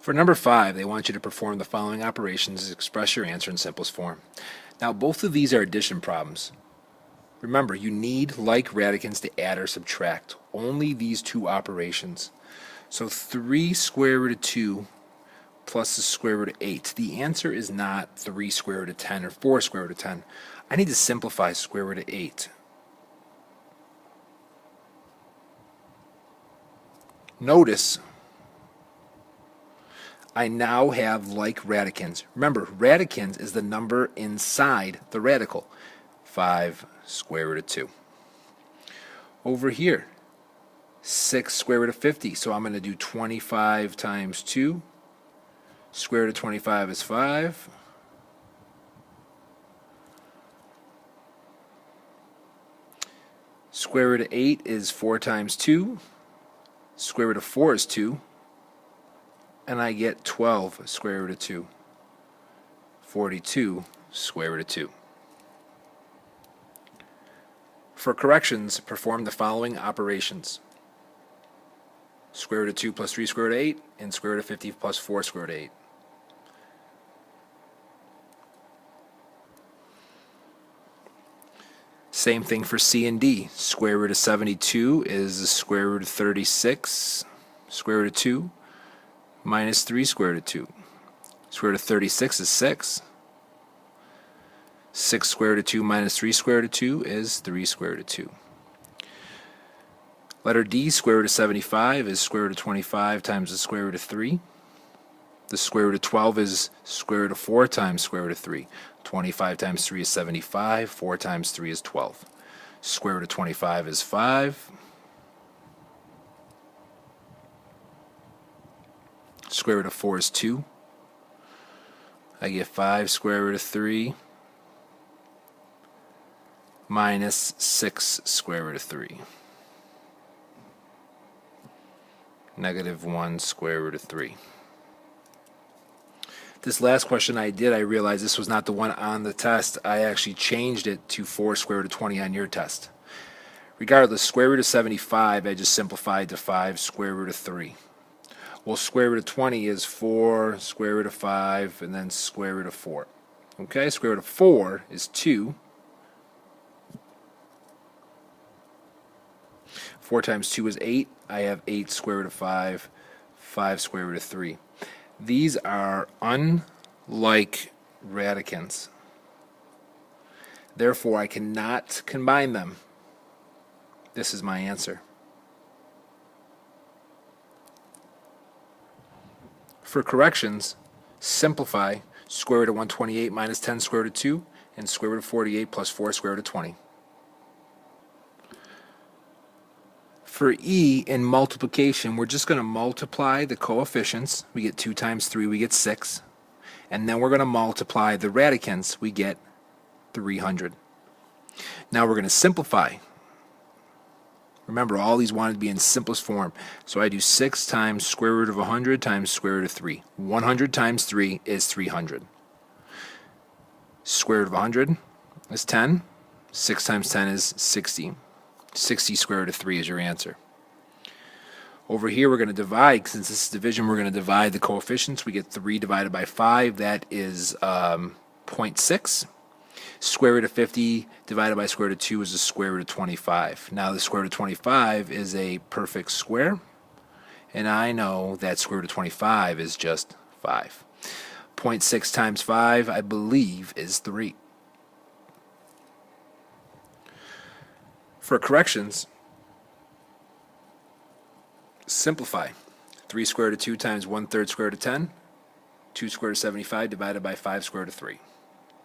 For number 5, they want you to perform the following operations to express your answer in simplest form. Now, both of these are addition problems. Remember, you need like radicands to add or subtract. Only these two operations. So 3 square root of 2 plus the square root of 8. The answer is not 3 square root of 10 or 4 square root of 10. I need to simplify square root of 8. Notice I now have like radicans. Remember, radicans is the number inside the radical. 5 square root of 2. Over here, 6 square root of 50. So I'm going to do 25 times 2. Square root of 25 is 5. Square root of 8 is 4 times 2. Square root of 4 is 2. And I get 12 square root of 2. 42 square root of 2. For corrections, perform the following operations. Square root of 2 plus 3 square root of 8, and square root of 50 plus 4 square root of 8. Same thing for C and D. Square root of 72 is the square root of 36 square root of 2 minus 3 square root of 2. Square root of 36 is 6. 6 square root of 2 minus 3 square root of 2 is 3 square root of 2. Letter D, square root of 75 is square root of 25 times the square root of 3. The square root of 12 is square root of 4 times square root of 3. 25 times 3 is 75. 4 times 3 is 12. Square root of 25 is 5. Square root of 4 is 2. I get 5 square root of 3 minus 6 square root of 3. Negative 1 square root of 3. This last question I realized this was not the one on the test. I actually changed it to 4 square root of 20 on your test. Regardless, square root of 75, I just simplified to 5 square root of 3. Well, square root of 20 is 4 square root of 5 and then square root of 4. Okay, square root of 4 is 2. 4 times 2 is 8. I have 8 square root of 5, 5 square root of 3. These are unlike radicands. Therefore, I cannot combine them. This is my answer. For corrections, simplify square root of 128 minus 10 square root of 2 and square root of 48 plus 4 square root of 20. For E, in multiplication, we're just going to multiply the coefficients. We get 2 times 3, we get 6. And then we're going to multiply the radicands. We get 300. Now we're going to simplify. Remember, all these wanted to be in simplest form. So I do 6 times square root of 100 times square root of 3. 100 times 3 is 300. Square root of 100 is 10. 6 times 10 is 60. 60 square root of 3 is your answer. Over here we're going to divide. Since this is division, we're going to divide the coefficients. We get 3 divided by 5. That is 0.6. Square root of 50 divided by square root of 2 is the square root of 25. Now the square root of 25 is a perfect square. And I know that square root of 25 is just 5. 0.6 times 5, I believe, is 3. For corrections, simplify. 3 square root of 2 times 1/3 square root of 10. 2 square root of 75 divided by 5 square root of 3.